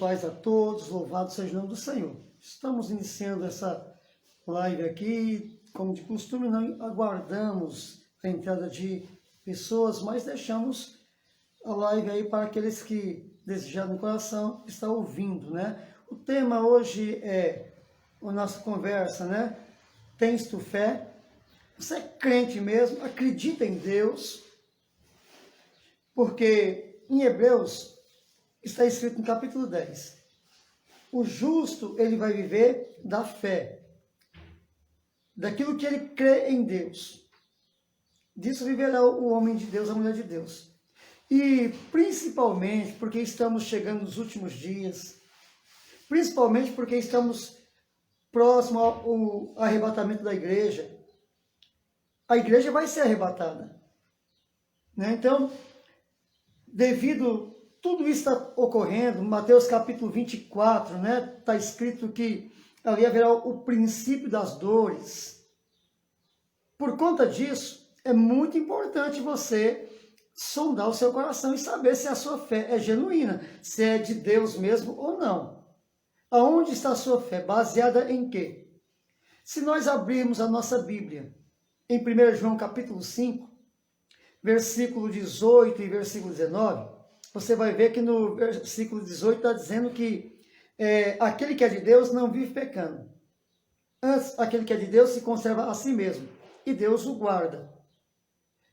paz a todos, louvado seja o nome do Senhor. Estamos iniciando essa live aqui, como de costume, nós aguardamos a entrada de pessoas, mas deixamos a live aí para aqueles que desejarem no coração estar ouvindo, né? O tema hoje é a nossa conversa, né? Tens tu fé? Você é crente mesmo? Acredita em Deus? Porque em Hebreus está escrito no capítulo 10. O justo, ele vai viver da fé, daquilo que ele crê em Deus. Disso viverá o homem de Deus, a mulher de Deus. E principalmente porque estamos chegando nos últimos dias, principalmente porque estamos próximo ao arrebatamento da igreja. A igreja vai ser arrebatada, né? Então, devido tudo isso está ocorrendo, Mateus capítulo 24, né? Está escrito que ali haverá o princípio das dores. Por conta disso, é muito importante você sondar o seu coração e saber se a sua fé é genuína, se é de Deus mesmo ou não. Aonde está a sua fé? Baseada em quê? Se nós abrirmos a nossa Bíblia em 1 João capítulo 5, versículo 18 e versículo 19, você vai ver que no versículo 18 está dizendo que aquele que é de Deus não vive pecando. Antes, aquele que é de Deus se conserva a si mesmo, e Deus o guarda.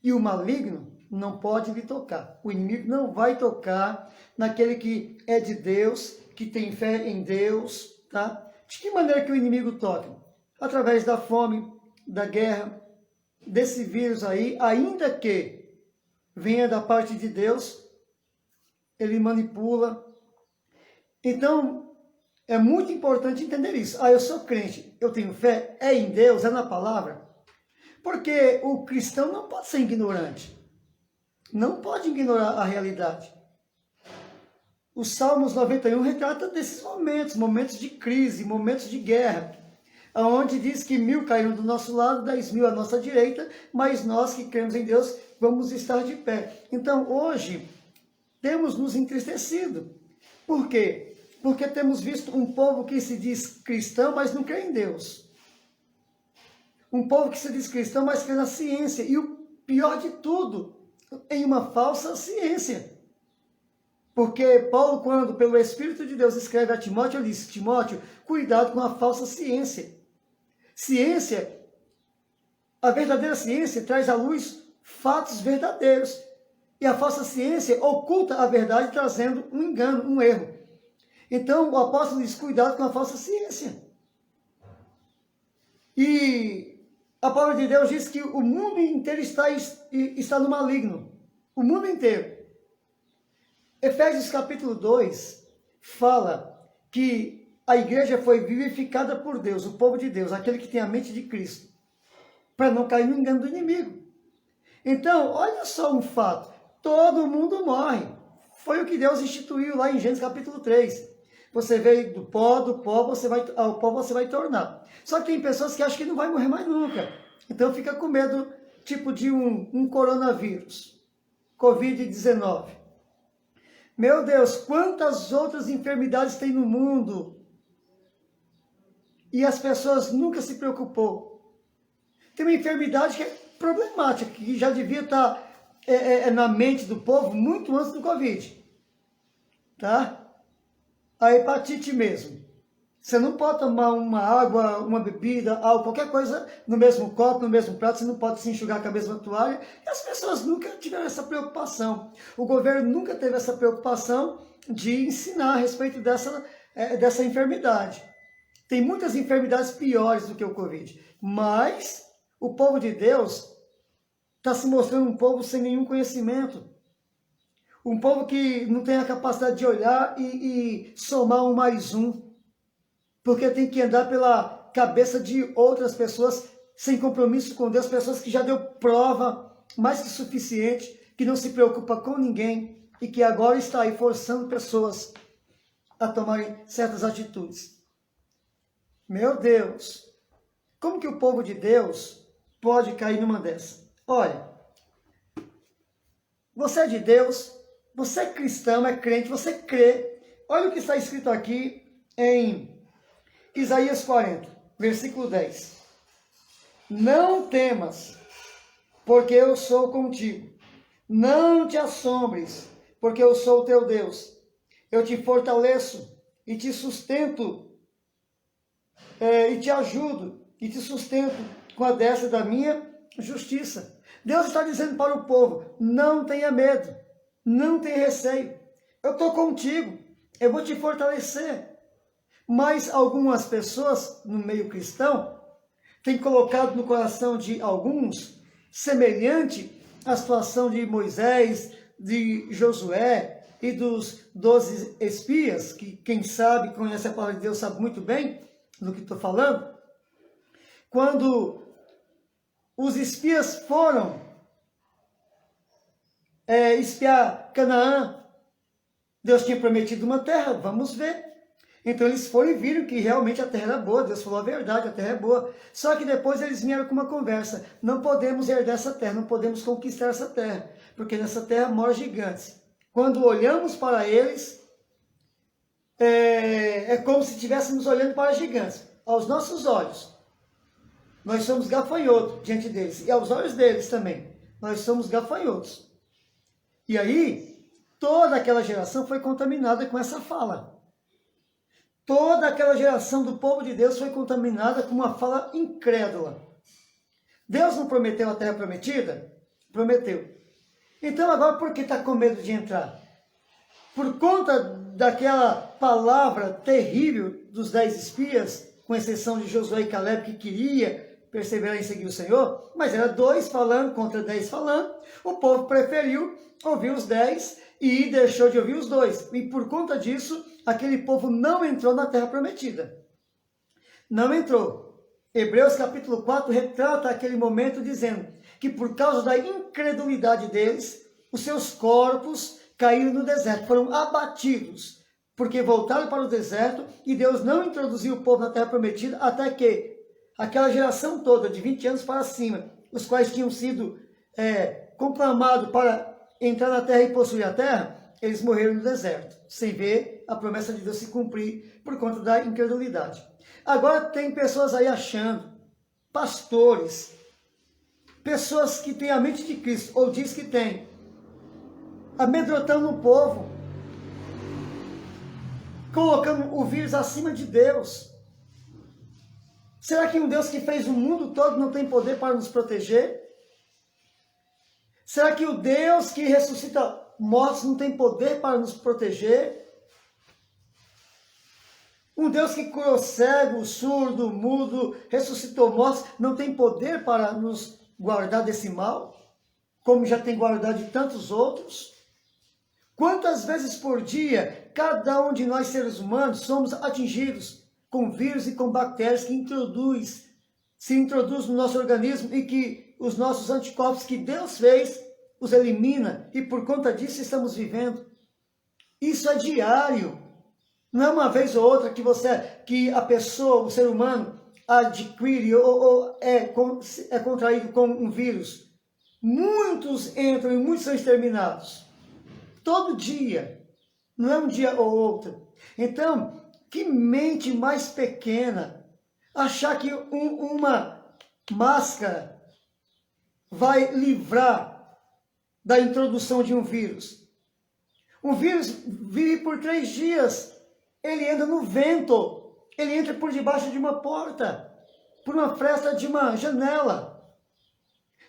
E o maligno não pode lhe tocar. O inimigo não vai tocar naquele que é de Deus, que tem fé em Deus, tá? De que maneira que o inimigo toca? Através da fome, da guerra, desse vírus aí, ainda que venha da parte de Deus, ele manipula. Então, é muito importante entender isso. Eu sou crente, eu tenho fé, é em Deus, é na palavra. Porque o cristão não pode ser ignorante. Não pode ignorar a realidade. O Salmos 91 retrata desses momentos de crise, momentos de guerra, onde diz que 1000 caíram do nosso lado, 10.000 à nossa direita, mas nós que cremos em Deus vamos estar de pé. Então, hoje, temos nos entristecido. Por quê? Porque temos visto um povo que se diz cristão, mas não crê em Deus. Um povo que se diz cristão, mas crê na ciência. E o pior de tudo, em uma falsa ciência. Porque Paulo, quando pelo Espírito de Deus escreve a Timóteo, ele diz: Timóteo, cuidado com a falsa ciência. Ciência, a verdadeira ciência traz à luz fatos verdadeiros. E a falsa ciência oculta a verdade, trazendo um engano, um erro. Então, o apóstolo diz: cuidado com a falsa ciência. E a palavra de Deus diz que o mundo inteiro está no maligno. O mundo inteiro. Efésios capítulo 2 fala que a igreja foi vivificada por Deus, o povo de Deus, aquele que tem a mente de Cristo, para não cair no engano do inimigo. Então, olha só um fato. Todo mundo morre. Foi o que Deus instituiu lá em Gênesis capítulo 3. Você veio do pó ao pó você vai tornar. Só que tem pessoas que acham que não vai morrer mais nunca. Então fica com medo, tipo de um coronavírus, Covid-19. Meu Deus, quantas outras enfermidades tem no mundo? E as pessoas nunca se preocupou. Tem uma enfermidade que é problemática, que já devia estar na mente do povo muito antes do Covid. Tá? A hepatite mesmo. Você não pode tomar uma água, uma bebida, algo, qualquer coisa no mesmo copo, no mesmo prato, você não pode se enxugar com a mesma toalha. E as pessoas nunca tiveram essa preocupação. O governo nunca teve essa preocupação de ensinar a respeito dessa enfermidade. Tem muitas enfermidades piores do que o Covid. Mas o povo de Deus está se mostrando um povo sem nenhum conhecimento. Um povo que não tem a capacidade de olhar e somar um mais um. Porque tem que andar pela cabeça de outras pessoas sem compromisso com Deus, pessoas que já deu prova mais que suficiente, que não se preocupa com ninguém e que agora está aí forçando pessoas a tomarem certas atitudes. Meu Deus, como que o povo de Deus pode cair numa dessa? Olha, você é de Deus, você é cristão, é crente, você crê. Olha o que está escrito aqui em Isaías 40, versículo 10. Não temas, porque eu sou contigo. Não te assombres, porque eu sou o teu Deus. Eu te fortaleço e te sustento, e te ajudo e te sustento com a destra da minha justiça. Deus está dizendo para o povo, não tenha medo, não tenha receio. Eu estou contigo, eu vou te fortalecer. Mas algumas pessoas no meio cristão têm colocado no coração de alguns semelhante à situação de Moisés, de Josué e dos 12 espias, que quem sabe, conhece a palavra de Deus, sabe muito bem do que estou falando. Quando os espias foram espiar Canaã, Deus tinha prometido uma terra, vamos ver. Então eles foram e viram que realmente a terra era boa, Deus falou a verdade, a terra é boa. Só que depois eles vieram com uma conversa, não podemos herdar essa terra, não podemos conquistar essa terra, porque nessa terra moram gigantes. Quando olhamos para eles, é como se estivéssemos olhando para gigantes. Aos nossos olhos, nós somos gafanhotos diante deles, e aos olhos deles também, nós somos gafanhotos. E aí, toda aquela geração foi contaminada com essa fala. Toda aquela geração do povo de Deus foi contaminada com uma fala incrédula. Deus não prometeu a terra prometida? Prometeu. Então agora por que está com medo de entrar? Por conta daquela palavra terrível dos 10 espias, com exceção de Josué e Caleb, que queria perseverar em seguir o Senhor, mas era 2 falando contra 10 falando, o povo preferiu ouvir os 10 e deixou de ouvir os 2. E por conta disso, aquele povo não entrou na terra prometida. Não entrou. Hebreus capítulo 4 retrata aquele momento dizendo que por causa da incredulidade deles, os seus corpos caíram no deserto, foram abatidos, porque voltaram para o deserto e Deus não introduziu o povo na terra prometida até que aquela geração toda, de 20 anos para cima, os quais tinham sido conclamados para entrar na terra e possuir a terra, eles morreram no deserto, sem ver a promessa de Deus se cumprir por conta da incredulidade. Agora tem pessoas aí achando, pastores, pessoas que têm a mente de Cristo, ou diz que tem, amedrontando o povo, colocando o vírus acima de Deus. Será que um Deus que fez o mundo todo não tem poder para nos proteger? Será que o Deus que ressuscita mortos não tem poder para nos proteger? Um Deus que curou cego, surdo, mudo, ressuscitou mortos, não tem poder para nos guardar desse mal? Como já tem guardado de tantos outros? Quantas vezes por dia, cada um de nós seres humanos somos atingidos com vírus e com bactérias que se introduz no nosso organismo e que os nossos anticorpos que Deus fez, os elimina, e por conta disso estamos vivendo. Isso é diário. Não é uma vez ou outra que a pessoa, o ser humano, adquire ou é contraído com um vírus. Muitos entram e muitos são exterminados. Todo dia. Não é um dia ou outro. Então, que mente mais pequena achar que uma máscara vai livrar da introdução de um vírus. Um vírus vive por 3 dias. Ele anda no vento. Ele entra por debaixo de uma porta, por uma fresta de uma janela.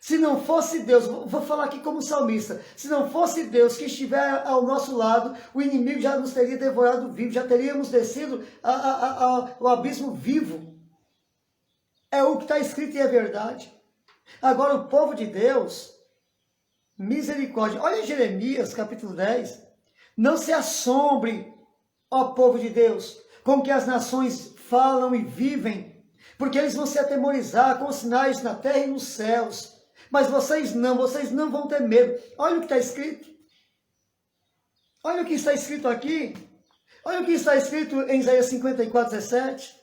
Se não fosse Deus, vou falar aqui como salmista, se não fosse Deus que estiver ao nosso lado, o inimigo já nos teria devorado vivo, já teríamos descido ao abismo vivo. É o que está escrito e é verdade. Agora o povo de Deus, misericórdia. Olha Jeremias capítulo 10. Não se assombre, ó povo de Deus, com o que as nações falam e vivem, porque eles vão se atemorizar com os sinais na terra e nos céus. Mas vocês não vão ter medo. Olha o que está escrito. Olha o que está escrito aqui. Olha o que está escrito em Isaías 54, 17.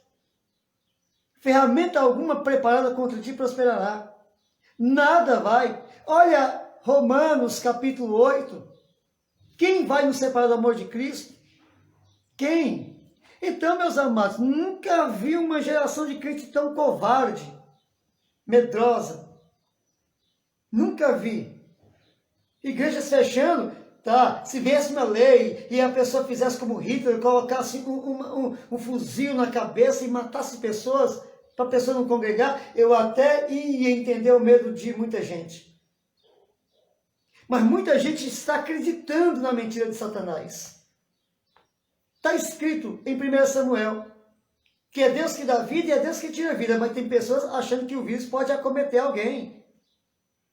Ferramenta alguma preparada contra ti prosperará. Nada vai. Olha Romanos capítulo 8. Quem vai nos separar do amor de Cristo? Quem? Então, meus amados, nunca vi uma geração de crente tão covarde, medrosa. Nunca vi. Igrejas fechando, tá? Se viesse uma lei e a pessoa fizesse como Hitler, colocasse um fuzil na cabeça e matasse pessoas, para a pessoa não congregar, eu até ia entender o medo de muita gente. Mas muita gente está acreditando na mentira de Satanás. Está escrito em 1 Samuel que é Deus que dá vida e é Deus que tira a vida, mas tem pessoas achando que o vírus pode acometer alguém.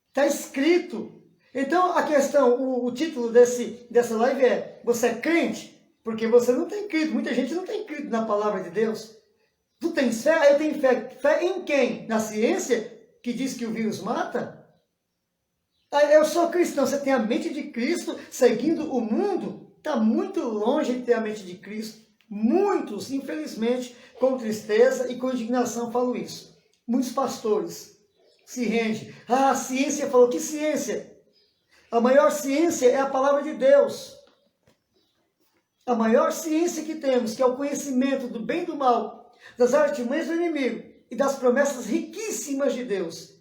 Está escrito. Então a questão, o título dessa live é: você é crente? Porque você não tem crido. Muita gente não tem crido na palavra de Deus. Tu tens fé? Eu tenho fé. Fé em quem? Na ciência que diz que o vírus mata? Eu sou cristão. Você tem a mente de Cristo seguindo o mundo? Está muito longe de ter a mente de Cristo. Muitos, infelizmente, com tristeza e com indignação falo isso. Muitos pastores se rendem. Ah, a ciência falou. Que ciência? A maior ciência é a palavra de Deus. A maior ciência que temos, que é o conhecimento do bem e do mal, das artimanhas do inimigo e das promessas riquíssimas de Deus.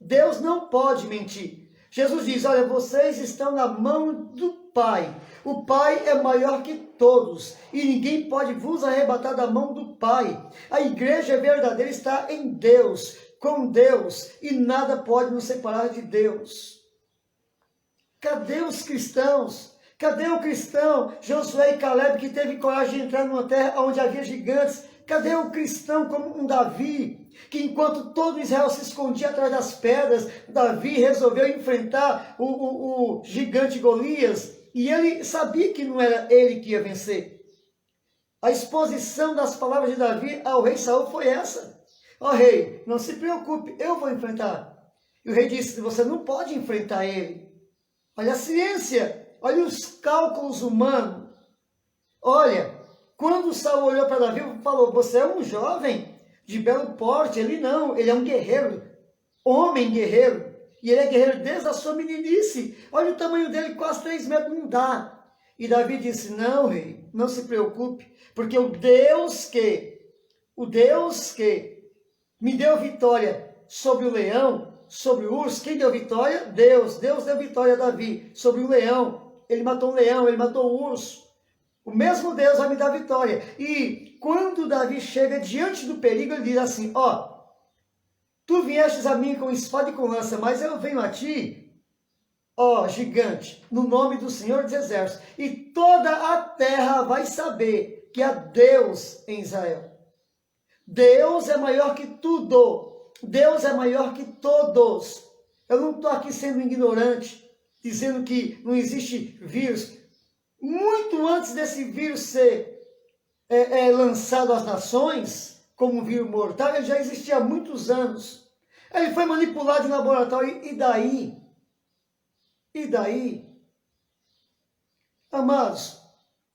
Deus não pode mentir. Jesus diz: olha, vocês estão na mão do Pai. O Pai é maior que todos e ninguém pode vos arrebatar da mão do Pai. A igreja verdadeira está em Deus, com Deus, e nada pode nos separar de Deus. Cadê os cristãos? Cadê o cristão Josué e Caleb que teve coragem de entrar numa terra onde havia gigantes? Cadê o cristão como um Davi, que enquanto todo Israel se escondia atrás das pedras, Davi resolveu enfrentar o gigante Golias, e ele sabia que não era ele que ia vencer. A exposição das palavras de Davi ao rei Saul foi essa: ó rei, não se preocupe, eu vou enfrentar. E o rei disse: você não pode enfrentar ele. Olha a ciência, olha os cálculos humanos. Olha, quando Saul olhou para Davi e falou: você é um jovem de belo porte. Ele não, ele é um guerreiro, homem guerreiro. E ele é guerreiro desde a sua meninice. Olha o tamanho dele, quase 3 metros, não dá. E Davi disse: não, rei, não se preocupe, porque o Deus que me deu vitória sobre o leão, sobre o urso, quem deu vitória? Deus. Deus deu vitória a Davi sobre o leão. Ele matou um leão, ele matou o urso. O mesmo Deus vai me dar vitória. E quando Davi chega diante do perigo, ele diz assim: ó, tu viestes a mim com espada e com lança, mas eu venho a ti, ó gigante, no nome do Senhor dos Exércitos. E toda a terra vai saber que há Deus em Israel. Deus é maior que tudo. Deus é maior que todos. Eu não estou aqui sendo ignorante, dizendo que não existe vírus. Muito antes desse vírus ser lançado às nações, como um vírus mortal, ele já existia há muitos anos. Ele foi manipulado em laboratório, e daí? E daí? Amados,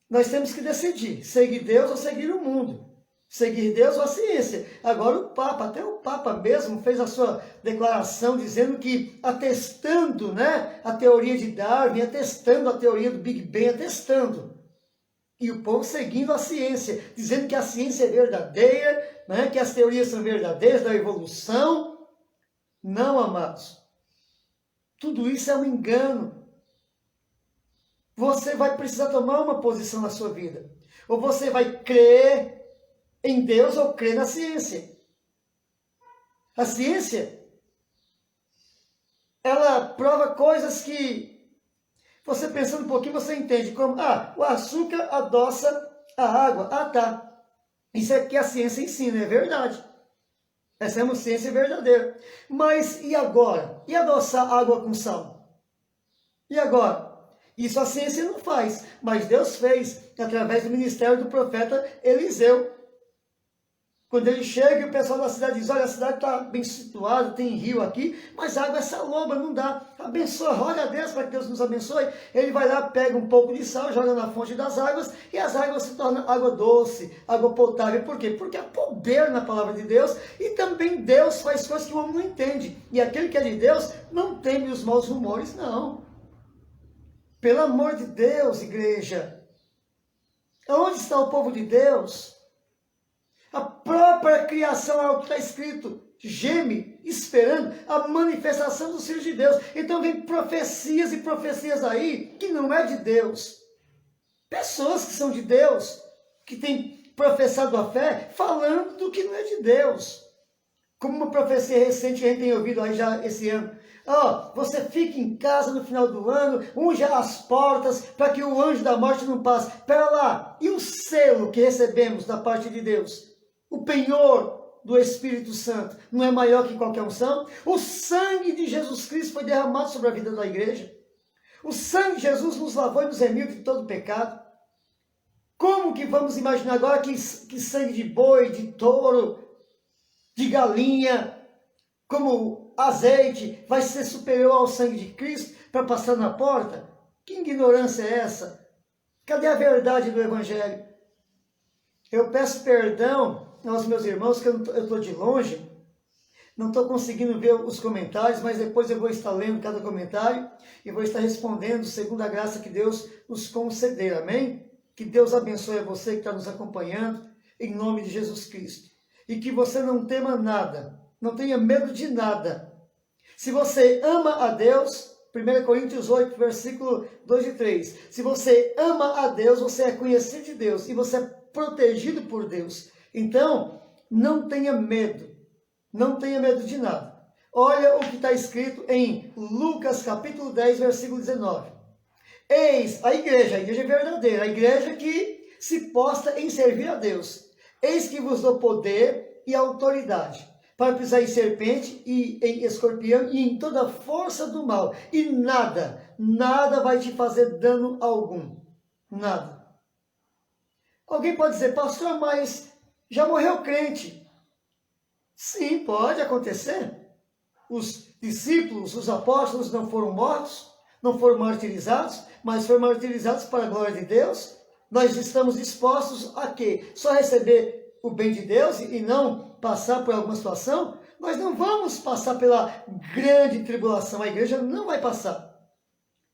nós temos que decidir, seguir Deus ou seguir o mundo. Seguir Deus ou a ciência. Agora o Papa, até o Papa mesmo fez a sua declaração dizendo que, atestando, né, a teoria de Darwin, atestando a teoria do Big Bang, atestando. E o povo seguindo a ciência, dizendo que a ciência é verdadeira, né, que as teorias são verdadeiras, da evolução. Não, amados. Tudo isso é um engano. Você vai precisar tomar uma posição na sua vida. Ou você vai crer em Deus ou crer na ciência. A ciência, ela prova coisas que você pensando um pouquinho, você entende. Como, o açúcar adoça a água. Tá. Isso é que a ciência ensina, é verdade. Essa é uma ciência verdadeira. Mas e agora? E adoçar água com sal? E agora? Isso a ciência não faz, mas Deus fez através do ministério do profeta Eliseu. Quando ele chega e o pessoal da cidade diz: olha, a cidade está bem situada, tem rio aqui, mas a água é salobra, não dá. Abençoa, roga a Deus para que Deus nos abençoe. Ele vai lá, pega um pouco de sal, joga na fonte das águas, e as águas se tornam água doce, água potável. Por quê? Porque há poder na palavra de Deus, e também Deus faz coisas que o homem não entende. E aquele que é de Deus não teme os maus rumores, não. Pelo amor de Deus, igreja. Onde está o povo de Deus? A própria criação é o que está escrito. Geme, esperando a manifestação dos filhos de Deus. Então vem profecias e profecias aí que não é de Deus. Pessoas que são de Deus, que têm professado a fé, falando do que não é de Deus. Como uma profecia recente que a gente tem ouvido aí já esse ano. Você fica em casa no final do ano, unja as portas para que o anjo da morte não passe. Pera lá, e o selo que recebemos da parte de Deus? O penhor do Espírito Santo não é maior que qualquer unção? O sangue de Jesus Cristo foi derramado sobre a vida da igreja. O sangue de Jesus nos lavou e nos remiu de todo pecado. Como que vamos imaginar agora que sangue de boi, de touro, de galinha, como azeite, vai ser superior ao sangue de Cristo para passar na porta? Que ignorância é essa? Cadê a verdade do Evangelho? Eu peço perdão aos meus irmãos, que eu estou de longe, não estou conseguindo ver os comentários, mas depois eu vou estar lendo cada comentário e vou estar respondendo segundo a graça que Deus nos conceder, amém? Que Deus abençoe a você que está nos acompanhando, em nome de Jesus Cristo. E que você não tema nada, não tenha medo de nada. Se você ama a Deus, 1 Coríntios 8, versículo 2 e 3. Se você ama a Deus, você é conhecido de Deus e você é protegido por Deus. Então, não tenha medo. Não tenha medo de nada. Olha o que está escrito em Lucas capítulo 10, versículo 19. Eis a igreja verdadeira, a igreja que se posta em servir a Deus. Eis que vos dou poder e autoridade para pisar em serpente e em escorpião e em toda a força do mal. E nada vai te fazer dano algum. Nada. Alguém pode dizer, pastor, mas já morreu crente. Sim, pode acontecer. Os discípulos, os apóstolos não foram mortos, não foram martirizados, mas foram martirizados para a glória de Deus. Nós estamos dispostos a quê? Só receber o bem de Deus e não passar por alguma situação? Nós não vamos passar pela grande tribulação. A igreja não vai passar.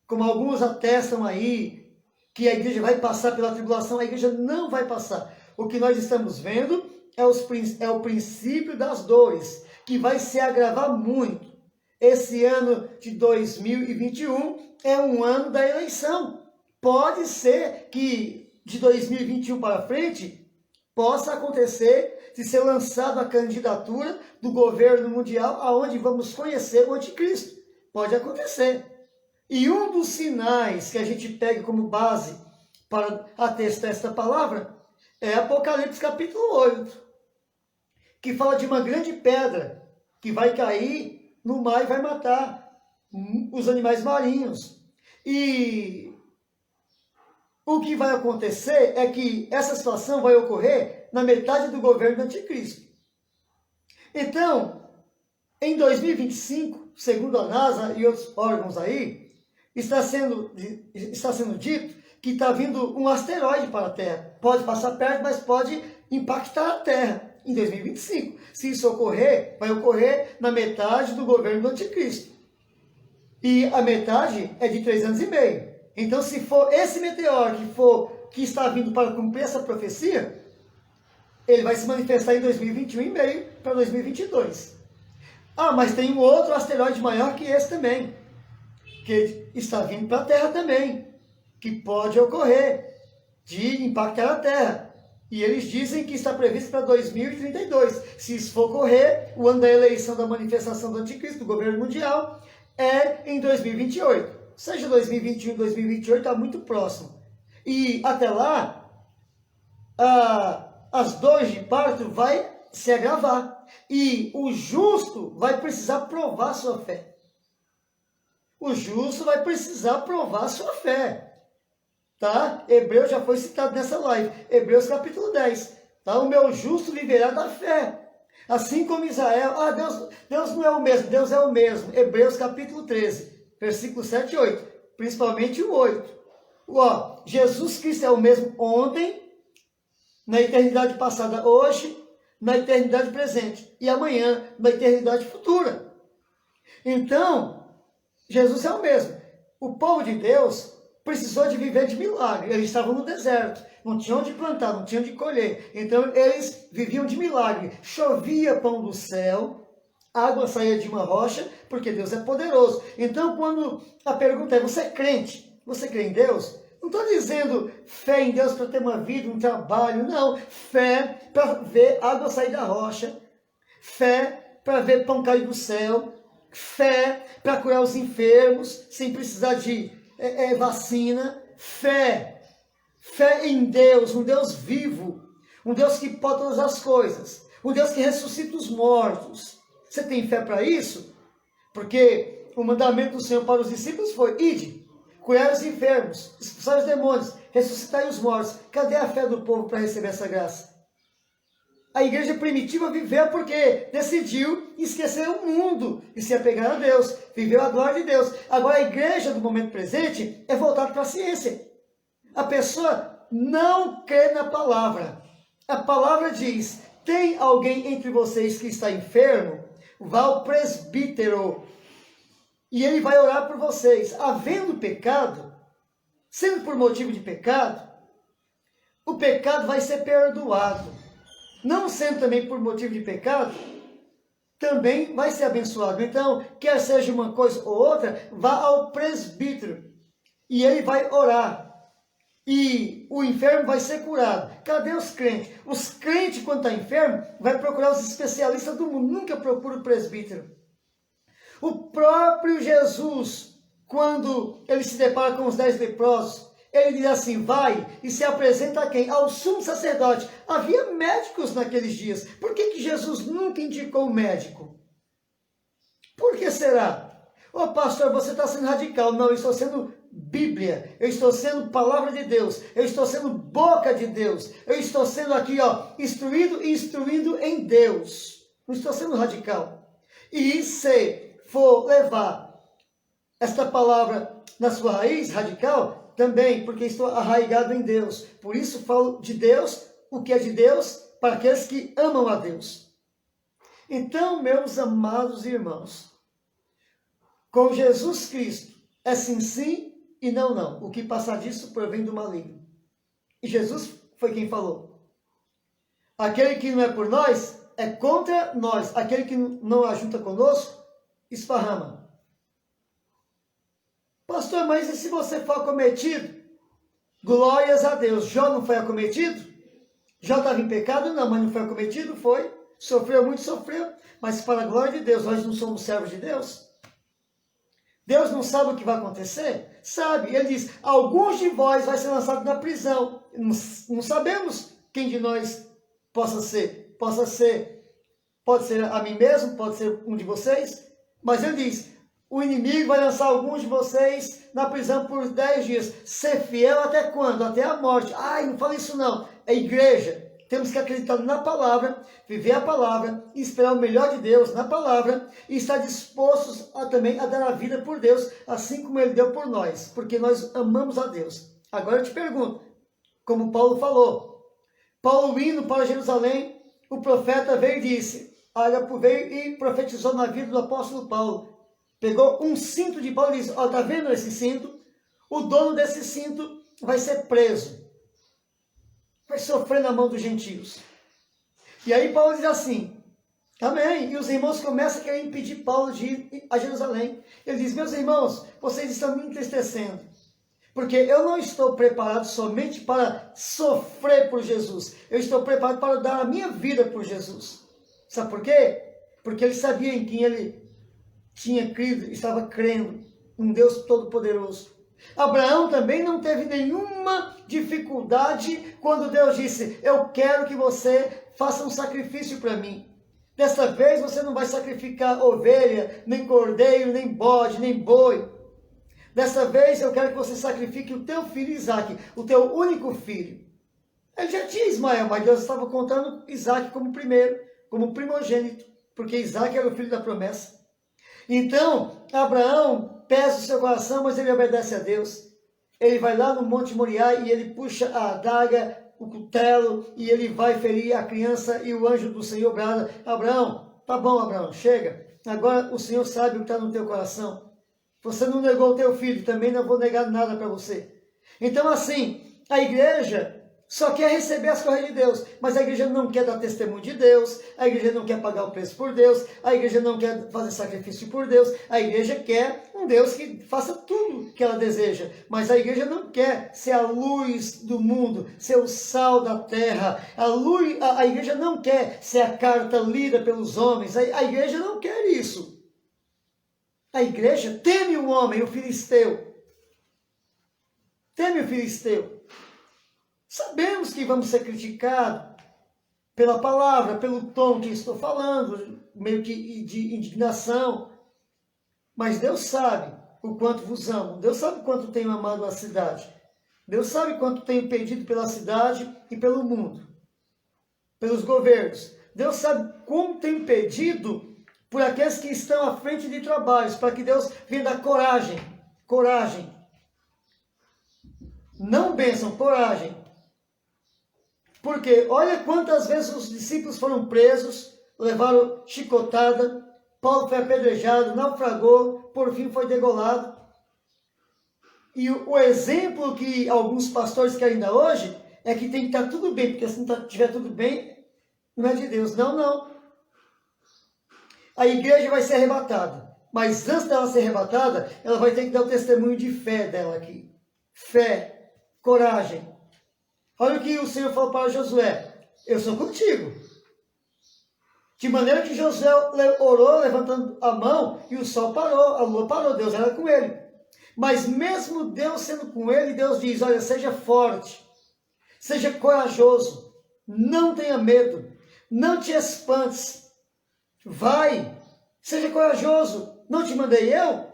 Como alguns atestam aí, que a igreja vai passar pela tribulação, a igreja não vai passar. O que nós estamos vendo é o princípio das dores, que vai se agravar muito. Esse ano de 2021 é um ano da eleição. Pode ser que de 2021 para frente possa acontecer de ser lançada a candidatura do governo mundial, aonde vamos conhecer o anticristo. Pode acontecer. E um dos sinais que a gente pega como base para atestar esta palavra é Apocalipse capítulo 8, que fala de uma grande pedra que vai cair no mar e vai matar os animais marinhos. E o que vai acontecer é que essa situação vai ocorrer na metade do governo do anticristo. Então, em 2025, segundo a NASA e outros órgãos aí, está sendo dito que está vindo um asteroide para a Terra. Pode passar perto, mas pode impactar a Terra em 2025. Se isso ocorrer, vai ocorrer na metade do governo do anticristo. E a metade é de 3 anos e meio. Então, se for esse meteoro que está vindo para cumprir essa profecia, ele vai se manifestar em 2021 e meio para 2022. Mas tem um outro asteroide maior que esse também, que está vindo para a Terra também, que pode ocorrer de impactar a Terra. E eles dizem que está previsto para 2032. Se isso for ocorrer, o ano da eleição da manifestação do anticristo, do governo mundial, é em 2028. Seja 2021 e 2028, está muito próximo. E até lá, as dores de parto vai se agravar. E o justo vai precisar provar sua fé. O justo vai precisar provar sua fé. Tá? Hebreus já foi citado nessa live. Hebreus capítulo 10. Tá? O meu justo viverá da fé. Assim como Israel. Deus não é o mesmo. Deus é o mesmo. Hebreus capítulo 13. Versículo 7 e 8. Principalmente o 8. Jesus Cristo é o mesmo ontem, na eternidade passada, hoje, na eternidade presente. E amanhã, na eternidade futura. Então, Jesus é o mesmo. O povo de Deus precisou de viver de milagre. Eles estavam no deserto. não tinham onde plantar, não tinham onde colher. Então eles viviam de milagre. Chovia pão do céu, água saía de uma rocha, porque Deus é poderoso. Então quando a pergunta é, você é crente? Você crê em Deus? Não estou dizendo fé em Deus para ter uma vida, um trabalho, não. Fé para ver água sair da rocha, fé para ver pão cair do céu, fé para curar os enfermos, sem precisar de vacina, fé em Deus, um Deus vivo, um Deus que pode todas as coisas, um Deus que ressuscita os mortos. Você tem fé para isso? Porque o mandamento do Senhor para os discípulos foi, ide, curai os enfermos, expulsai os demônios, ressuscitai os mortos. Cadê a fé do povo para receber essa graça? A igreja primitiva viveu porque decidiu esquecer o mundo e se apegar a Deus, viveu a glória de Deus. Agora a igreja do momento presente é voltada para a ciência. A pessoa não crê na palavra. A palavra diz, tem alguém entre vocês que está enfermo? Vá ao presbítero e ele vai orar por vocês. Havendo pecado, sendo por motivo de pecado, o pecado vai ser perdoado. Não sendo também por motivo de pecado, também vai ser abençoado. Então, quer seja uma coisa ou outra, vá ao presbítero e ele vai orar. E o enfermo vai ser curado. Cadê os crentes? Os crentes, quando está enfermo, vai procurar os especialistas do mundo. Nunca procura o presbítero. O próprio Jesus, quando ele se depara com os 10 leprosos, ele diz assim, vai e se apresenta a quem? Ao sumo sacerdote. Havia médicos naqueles dias. Por que Jesus nunca indicou um médico? Por que será? Ô pastor, você está sendo radical. Não, eu estou sendo Bíblia. Eu estou sendo palavra de Deus. Eu estou sendo boca de Deus. Eu estou sendo aqui, instruído e instruindo em Deus. Não estou sendo radical. E se for levar esta palavra na sua raiz radical, também, porque estou arraigado em Deus. Por isso falo de Deus, o que é de Deus, para aqueles que amam a Deus. Então, meus amados irmãos, com Jesus Cristo, é sim, sim e não, não. O que passar disso provém do maligno. E Jesus foi quem falou. Aquele que não é por nós, é contra nós. Aquele que não ajunta conosco, esparrama. Pastor, mas e se você for acometido? Glórias a Deus. Jó não foi acometido? Jó estava em pecado? Não, mas não foi acometido? Foi. Sofreu muito, sofreu. Mas para a glória de Deus, nós não somos servos de Deus? Deus não sabe o que vai acontecer? Sabe. Ele diz, alguns de vós vai ser lançado na prisão. Não sabemos quem de nós possa ser. Pode ser a mim mesmo, pode ser um de vocês. Mas ele diz, o inimigo vai lançar alguns de vocês na prisão por 10 dias. Ser fiel até quando? Até a morte. Ai, não fala isso não. É igreja. Temos que acreditar na palavra, viver a palavra, esperar o melhor de Deus na palavra e estar dispostos também a dar a vida por Deus, assim como Ele deu por nós, porque nós amamos a Deus. Agora eu te pergunto, como Paulo falou, Paulo indo para Jerusalém, o profeta veio e disse, Ágapo veio e profetizou na vida do apóstolo Paulo. Pegou um cinto de Paulo e disse, está vendo esse cinto? O dono desse cinto vai ser preso. Vai sofrer na mão dos gentios. E aí Paulo diz assim, amém. E os irmãos começam a querer impedir Paulo de ir a Jerusalém. Ele diz, meus irmãos, vocês estão me entristecendo. Porque eu não estou preparado somente para sofrer por Jesus. Eu estou preparado para dar a minha vida por Jesus. Sabe por quê? Porque ele sabia em quem ele tinha crido, estava crendo, um Deus todo-poderoso. Abraão também não teve nenhuma dificuldade quando Deus disse, eu quero que você faça um sacrifício para mim. Dessa vez você não vai sacrificar ovelha, nem cordeiro, nem bode, nem boi. Dessa vez eu quero que você sacrifique o teu filho Isaque, o teu único filho. Ele já tinha Ismael, mas Deus estava contando Isaque como primeiro, como primogênito, porque Isaque era o filho da promessa. Então, Abraão pesa o seu coração, mas ele obedece a Deus. Ele vai lá no Monte Moriá e ele puxa a adaga, o cutelo, e ele vai ferir a criança e o anjo do Senhor brada, Abraão, tá bom Abraão, chega. Agora o Senhor sabe o que está no teu coração. Você não negou o teu filho, também não vou negar nada para você. Então assim, a igreja só quer receber as coisas de Deus, mas a igreja não quer dar testemunho de Deus, a igreja não quer pagar o preço por Deus, a igreja não quer fazer sacrifício por Deus, a igreja quer um Deus que faça tudo que ela deseja, mas a igreja não quer ser a luz do mundo, ser o sal da terra, a igreja não quer ser a carta lida pelos homens, a igreja não quer isso. A igreja teme o homem, o filisteu. Teme o filisteu. Sabemos que vamos ser criticados pela palavra, pelo tom que estou falando, meio que de indignação. Mas Deus sabe o quanto vos amo. Deus sabe o quanto tenho amado a cidade. Deus sabe quanto tenho pedido pela cidade e pelo mundo, pelos governos. Deus sabe como tenho pedido por aqueles que estão à frente de trabalhos, para que Deus venha dar coragem. Coragem. Não bênção, coragem. Porque olha quantas vezes os discípulos foram presos, levaram chicotada, Paulo foi apedrejado, naufragou, por fim foi degolado. E o exemplo que alguns pastores querem dar hoje é que tem que estar tudo bem, porque se não estiver tudo bem, não é de Deus. Não, não. A igreja vai ser arrebatada, mas antes dela ser arrebatada, ela vai ter que dar o testemunho de fé dela aqui. Fé, coragem. Olha o que o Senhor falou para Josué: eu sou contigo. De maneira que Josué orou levantando a mão e o sol parou, a lua parou, Deus era com ele. Mas mesmo Deus sendo com ele, Deus diz: olha, seja forte, seja corajoso, não tenha medo, não te espantes, vai, seja corajoso, não te mandei eu?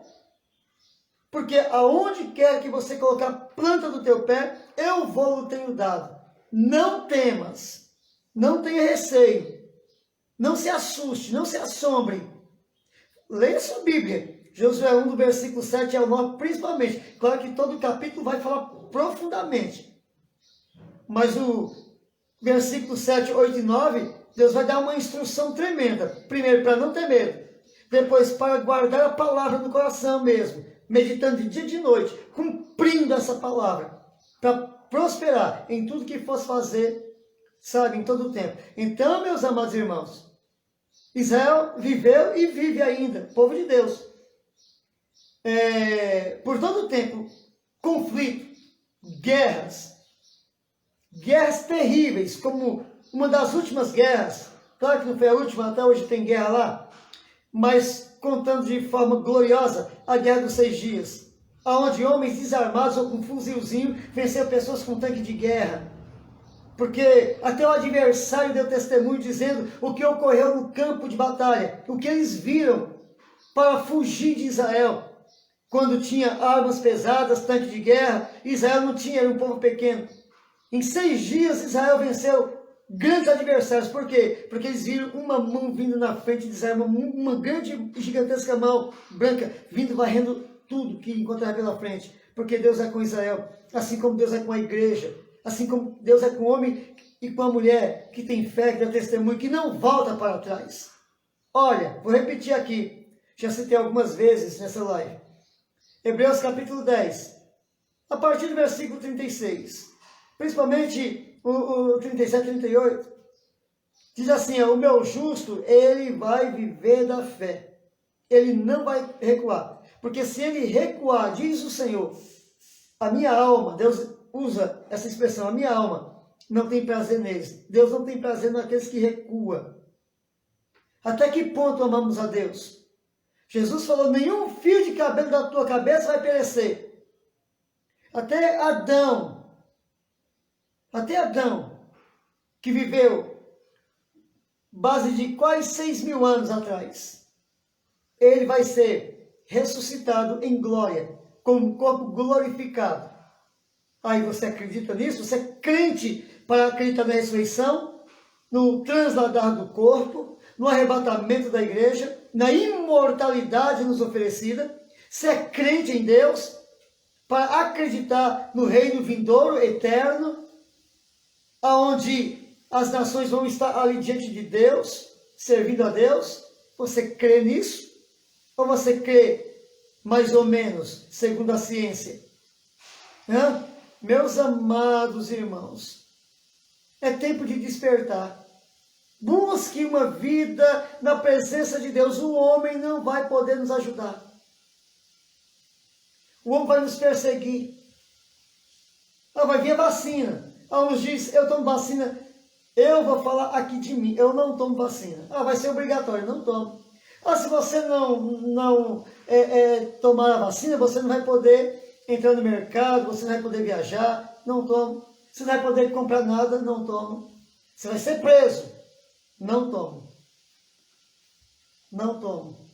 Porque aonde quer que você colocar a planta do teu pé, eu vou tenho dado. Não temas, não tenha receio, não se assuste, não se assombre. Leia sua Bíblia. Josué 1, do versículo 7 ao 9, principalmente. Claro que todo o capítulo vai falar profundamente. Mas o versículo 7, 8 e 9, Deus vai dar uma instrução tremenda. Primeiro, para não ter medo. Depois, para guardar a palavra no coração mesmo, meditando de dia e de noite, cumprindo essa palavra, para prosperar em tudo que fosse fazer, sabe, em todo o tempo. Então, meus amados irmãos, Israel viveu e vive ainda, povo de Deus, por todo o tempo, conflito, guerras terríveis, como uma das últimas guerras. Claro que não foi a última, até hoje tem guerra lá, mas contando de forma gloriosa a Guerra dos 6 Dias, onde homens desarmados ou com um fuzilzinho venceram pessoas com tanque de guerra. Porque até o adversário deu testemunho dizendo o que ocorreu no campo de batalha, o que eles viram para fugir de Israel. Quando tinha armas pesadas, tanque de guerra, Israel não tinha, era um povo pequeno. Em 6 dias Israel venceu grandes adversários. Por quê? Porque eles viram uma mão vindo na frente de Israel, uma grande e gigantesca mão branca, vindo varrendo tudo que encontrava pela frente. Porque Deus é com Israel, assim como Deus é com a igreja, assim como Deus é com o homem e com a mulher que tem fé, que dá testemunho, que não volta para trás. Olha, vou repetir aqui, já citei algumas vezes nessa live. Hebreus capítulo 10, a partir do versículo 36, principalmente o 37 e 38, diz assim: o meu justo, ele vai viver da fé, ele não vai recuar, porque se ele recuar, diz o Senhor, a minha alma, Deus usa essa expressão, a minha alma não tem prazer neles. Deus não tem prazer naqueles que recuam. Até que ponto amamos a Deus? Jesus falou: nenhum fio de cabelo da tua cabeça vai perecer. Até Adão, que viveu base de quase 6.000 anos atrás, ele vai ser ressuscitado em glória, com um corpo glorificado. Aí você acredita nisso? Você é crente para acreditar na ressurreição, no transladar do corpo, no arrebatamento da igreja, na imortalidade nos oferecida? Você é crente em Deus para acreditar no reino vindouro, eterno, aonde as nações vão estar ali diante de Deus, servindo a Deus? Você crê nisso? Ou você crê mais ou menos, segundo a ciência? Meus amados irmãos, É tempo de despertar. Busque uma vida na presença de Deus. O homem não vai poder nos ajudar. O homem vai nos perseguir. Vai vir a vacina. Uns dizem, eu tomo vacina. Eu vou falar aqui de mim. Eu não tomo vacina. Vai ser obrigatório. Não tomo. Se você não tomar a vacina, você não vai poder entrar no mercado, você não vai poder viajar. Não tomo. Você não vai poder comprar nada. Não tomo. Você vai ser preso. Não tomo. Não tomo.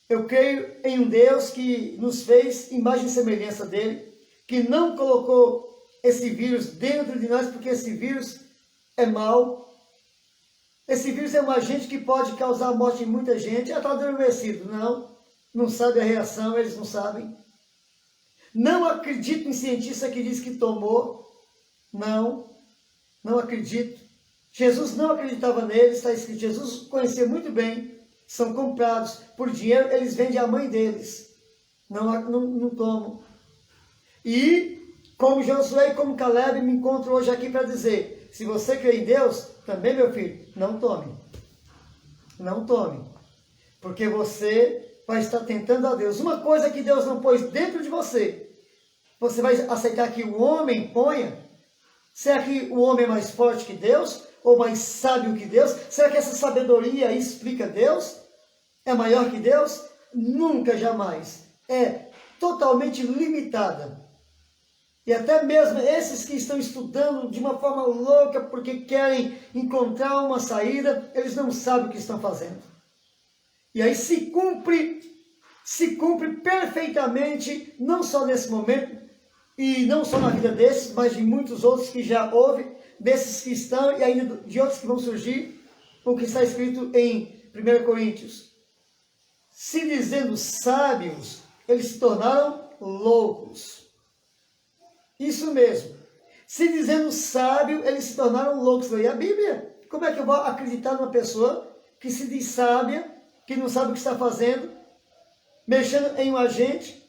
Eu creio em um Deus que nos fez imagem e semelhança dele, que não colocou esse vírus dentro de nós, porque esse vírus é mau. Esse vírus é um agente que pode causar a morte de muita gente. Está adormecido. Não sabe a reação, eles não sabem. Não acredito em cientista que diz que tomou. Não acredito. Jesus não acreditava neles, está escrito. Jesus conhecia muito bem. São comprados por dinheiro, eles vendem a mãe deles. Não tomam. E, como Josué e como Caleb, me encontro hoje aqui para dizer, se você crê em Deus, também, meu filho, não tome. Não tome. Porque você vai estar tentando a Deus. Uma coisa que Deus não pôs dentro de você, você vai aceitar que o homem ponha? Será que o homem é mais forte que Deus? Ou mais sábio que Deus? Será que essa sabedoria explica Deus? É maior que Deus? Nunca, jamais. É totalmente limitada. E até mesmo esses que estão estudando de uma forma louca porque querem encontrar uma saída, eles não sabem o que estão fazendo. E aí se cumpre perfeitamente, não só nesse momento, e não só na vida desses, mas de muitos outros que já houve, desses que estão e ainda de outros que vão surgir, o que está escrito em 1 Coríntios. Se dizendo sábios, eles se tornaram loucos. Isso mesmo. Se dizendo sábio, eles se tornaram loucos. E a Bíblia, como é que eu vou acreditar numa pessoa que se diz sábia, que não sabe o que está fazendo, mexendo em um agente,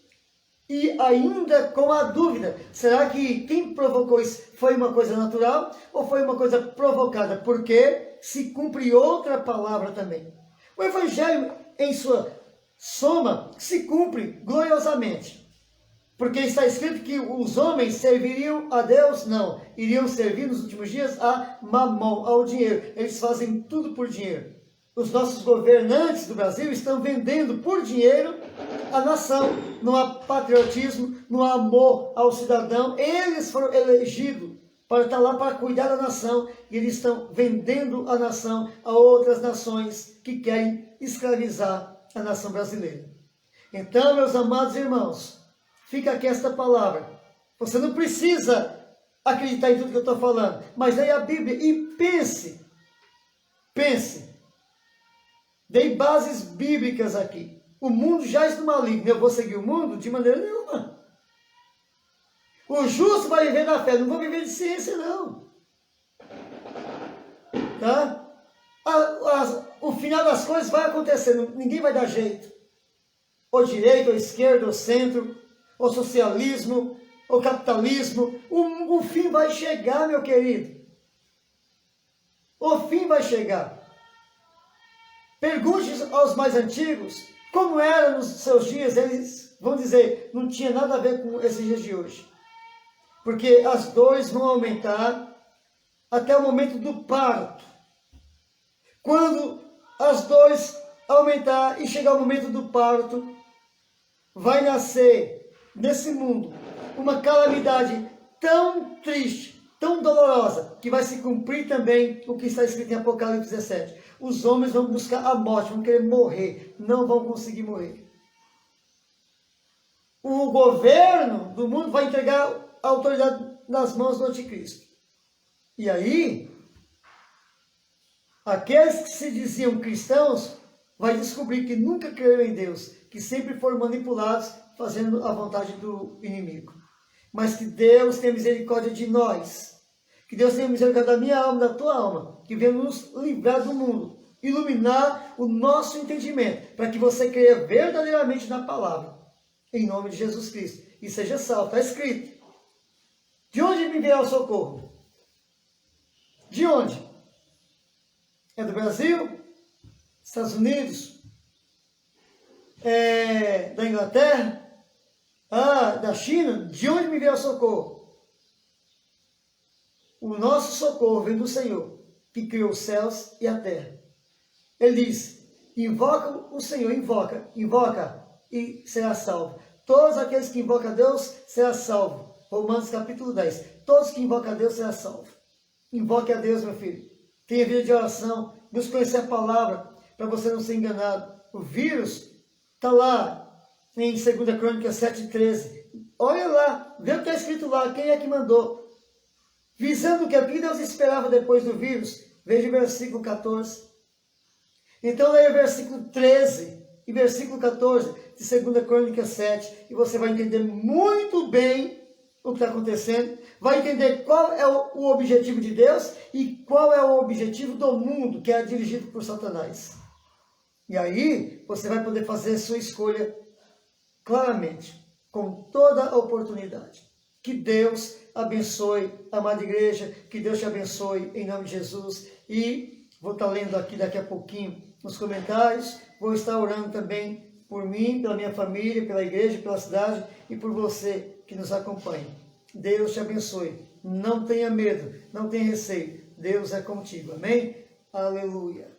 e ainda com a dúvida, será que quem provocou isso foi uma coisa natural ou foi uma coisa provocada? Porque se cumpre outra palavra também. O Evangelho, em sua soma, se cumpre gloriosamente. Porque está escrito que os homens serviriam a Deus? Não. Iriam servir nos últimos dias a mamão, ao dinheiro. Eles fazem tudo por dinheiro. Os nossos governantes do Brasil estão vendendo por dinheiro a nação. Não há patriotismo, não há amor ao cidadão. Eles foram elegidos para estar lá para cuidar da nação. E eles estão vendendo a nação a outras nações que querem escravizar a nação brasileira. Então, meus amados irmãos, fica aqui esta palavra. Você não precisa acreditar em tudo que eu estou falando, mas leia a Bíblia e pense. Dei bases bíblicas aqui. O mundo jaz no maligno. Eu vou seguir o mundo? De maneira nenhuma. O justo vai viver da fé. Não vou viver de ciência, não. Tá? O final das coisas vai acontecer. Ninguém vai dar jeito. Ou direita, ou esquerda, ou centro, ou socialismo, ou capitalismo. O fim vai chegar, meu querido. O fim vai chegar. Pergunte aos mais antigos como era nos seus dias. Eles vão dizer, não tinha nada a ver com esses dias de hoje. Porque as dores vão aumentar até o momento do parto. Quando as dores aumentar e chegar o momento do parto, vai nascer nesse mundo uma calamidade tão triste, tão dolorosa, que vai se cumprir também o que está escrito em Apocalipse 17. Os homens vão buscar a morte, vão querer morrer, não vão conseguir morrer. O governo do mundo vai entregar a autoridade nas mãos do anticristo. E aí, aqueles que se diziam cristãos, vai descobrir que nunca creram em Deus, que sempre foram manipulados, fazendo a vontade do inimigo. Mas que Deus tenha misericórdia de nós. Que Deus tenha misericórdia da minha alma, da tua alma. Que venha nos livrar do mundo. Iluminar o nosso entendimento. Para que você creia verdadeiramente na palavra. Em nome de Jesus Cristo. E seja salvo. Está escrito. De onde me virá o socorro? De onde? É do Brasil? Estados Unidos? É da Inglaterra? Ah, da China? De onde me veio o socorro? O nosso socorro vem do Senhor, que criou os céus e a terra. Ele diz, invoca o Senhor, invoca e será salvo. Todos aqueles que invocam a Deus será salvo. Romanos capítulo 10. Todos que invocam a Deus será salvo. Invoque a Deus, meu filho. Tenha vida de oração. Busque conhecer a palavra para você não ser enganado. O vírus está lá em 2 Crônicas 7,13. Olha lá, vê o que está escrito lá, quem é que mandou. Visando o que Deus esperava depois do vírus. Veja o versículo 14. Então leia o versículo 13 e versículo 14 de 2 Crônicas 7 e você vai entender muito bem o que está acontecendo, vai entender qual é o objetivo de Deus e qual é o objetivo do mundo, que é dirigido por Satanás. E aí você vai poder fazer a sua escolha claramente, com toda a oportunidade. Que Deus abençoe, amada igreja, que Deus te abençoe em nome de Jesus. E vou estar lendo aqui daqui a pouquinho nos comentários, vou estar orando também por mim, pela minha família, pela igreja, pela cidade e por você que nos acompanha. Deus te abençoe. Não tenha medo, não tenha receio. Deus é contigo. Amém? Aleluia.